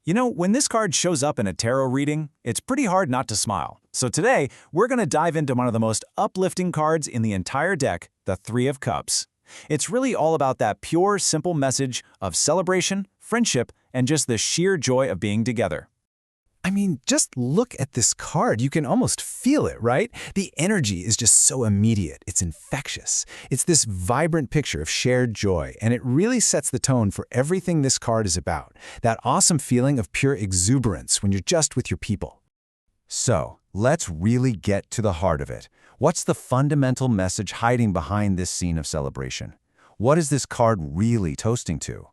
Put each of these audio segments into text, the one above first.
You know, when this card shows up in a tarot reading, it's pretty hard not to smile. So today, we're going to dive into one of the most uplifting cards in the entire deck, the Three of Cups. It's really all about that pure, simple message of celebration, friendship, and just the sheer joy of being together. I mean, just look at this card. You can almost feel it, right? The energy is just so immediate. It's infectious. It's this vibrant picture of shared joy, and it really sets the tone for everything this card is about. That awesome feeling of pure exuberance when you're just with your people. So, let's really get to the heart of it. What's the fundamental message hiding behind this scene of celebration? What is this card really toasting to?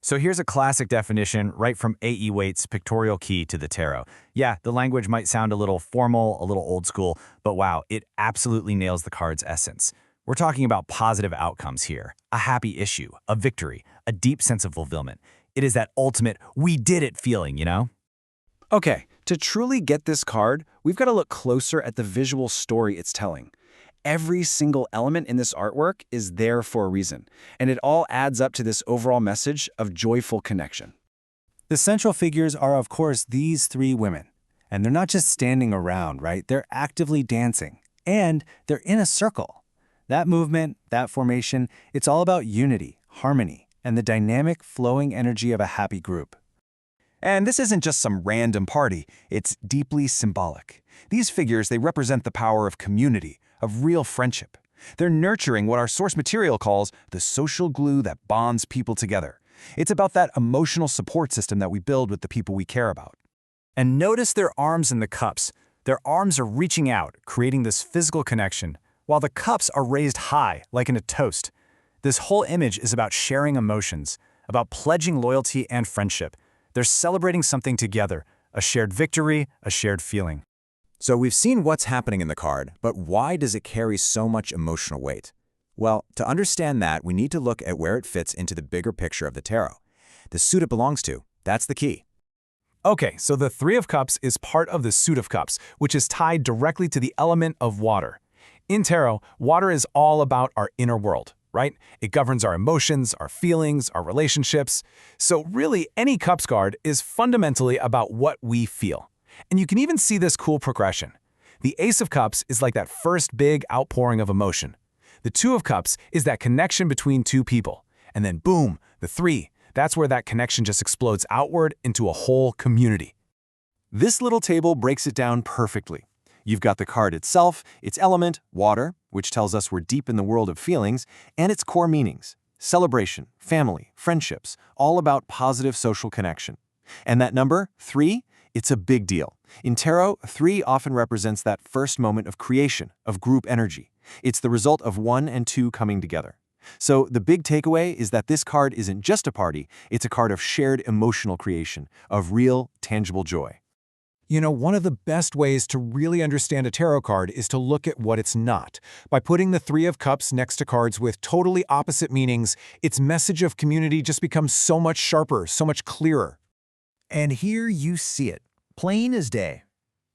So here's a classic definition right from A.E. Waite's Pictorial Key to the Tarot. Yeah, the language might sound a little formal, a little old school, but wow, it absolutely nails the card's essence. We're talking about positive outcomes here, a happy issue, a victory, a deep sense of fulfillment. It is that ultimate, we did it feeling, you know? Okay, to truly get this card, we've got to look closer at the visual story it's telling. Every single element in this artwork is there for a reason, and it all adds up to this overall message of joyful connection. The central figures are, of course, these three women. And they're not just standing around, right? They're actively dancing. And they're in a circle. That movement, that formation, it's all about unity, harmony, and the dynamic, flowing energy of a happy group. And this isn't just some random party, it's deeply symbolic. These figures, they represent the power of community, of real friendship. They're nurturing what our source material calls the social glue that bonds people together. It's about that emotional support system that we build with the people we care about. And notice their arms in the cups. Their arms are reaching out, creating this physical connection, while the cups are raised high, like in a toast. This whole image is about sharing emotions, about pledging loyalty and friendship. They're celebrating something together, a shared victory, a shared feeling. So we've seen what's happening in the card, but why does it carry so much emotional weight? Well, to understand that, we need to look at where it fits into the bigger picture of the tarot. The suit it belongs to, that's the key. Okay, so the Three of Cups is part of the Suit of Cups, which is tied directly to the element of water. In tarot, water is all about our inner world, right? It governs our emotions, our feelings, our relationships. So really, any Cups card is fundamentally about what we feel. And you can even see this cool progression. The Ace of Cups is like that first big outpouring of emotion. The Two of Cups is that connection between two people. And then boom, the Three. That's where that connection just explodes outward into a whole community. This little table breaks it down perfectly. You've got the card itself, its element, water, which tells us we're deep in the world of feelings, and its core meanings, celebration, family, friendships, all about positive social connection. And that number, 3, it's a big deal. In tarot, 3 often represents that first moment of creation, of group energy. It's the result of 1 and 2 coming together. So the big takeaway is that this card isn't just a party, it's a card of shared emotional creation, of real, tangible joy. You know, one of the best ways to really understand a tarot card is to look at what it's not. By putting the Three of Cups next to cards with totally opposite meanings, its message of community just becomes so much sharper, so much clearer. And here you see it, plain as day.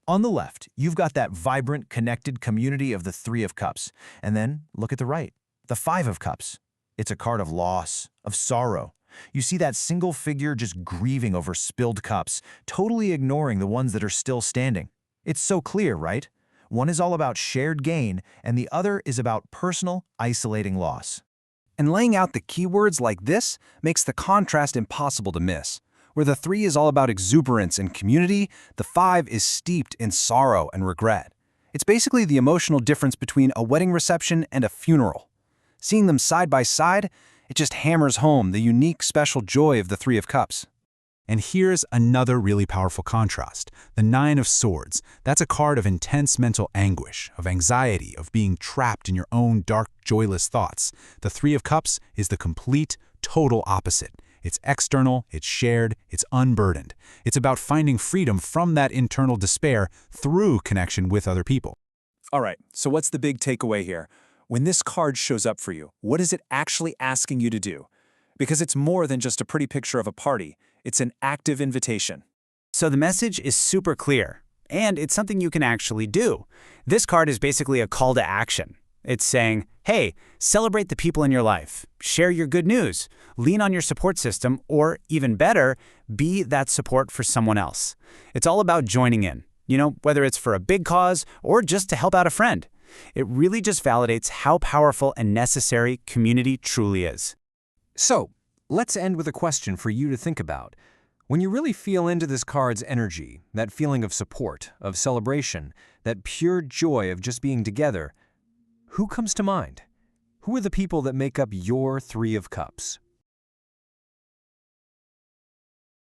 On the left, you've got that vibrant, connected community of the Three of Cups. And then look at the right, the Five of Cups. It's a card of loss, of sorrow. You see that single figure just grieving over spilled cups, totally ignoring the ones that are still standing. It's so clear, right? One is all about shared gain, and the other is about personal, isolating loss. And laying out the keywords like this makes the contrast impossible to miss. Where the 3 is all about exuberance and community, the 5 is steeped in sorrow and regret. It's basically the emotional difference between a wedding reception and a funeral. Seeing them side by side, it just hammers home the unique, special joy of the Three of Cups. And here's another really powerful contrast, the Nine of Swords. That's a card of intense mental anguish, of anxiety, of being trapped in your own dark, joyless thoughts. The Three of Cups is the complete, total opposite. It's external, it's shared, it's unburdened. It's about finding freedom from that internal despair through connection with other people. All right, so what's the big takeaway here? When this card shows up for you, what is it actually asking you to do? Because it's more than just a pretty picture of a party. It's an active invitation. So the message is super clear, and it's something you can actually do. This card is basically a call to action. It's saying, hey, celebrate the people in your life, share your good news, lean on your support system, or even better, be that support for someone else. It's all about joining in, whether it's for a big cause or just to help out a friend. It really just validates how powerful and necessary community truly is. So, let's end with a question for you to think about. When you really feel into this card's energy, that feeling of support, of celebration, that pure joy of just being together, who comes to mind? Who are the people that make up your Three of Cups?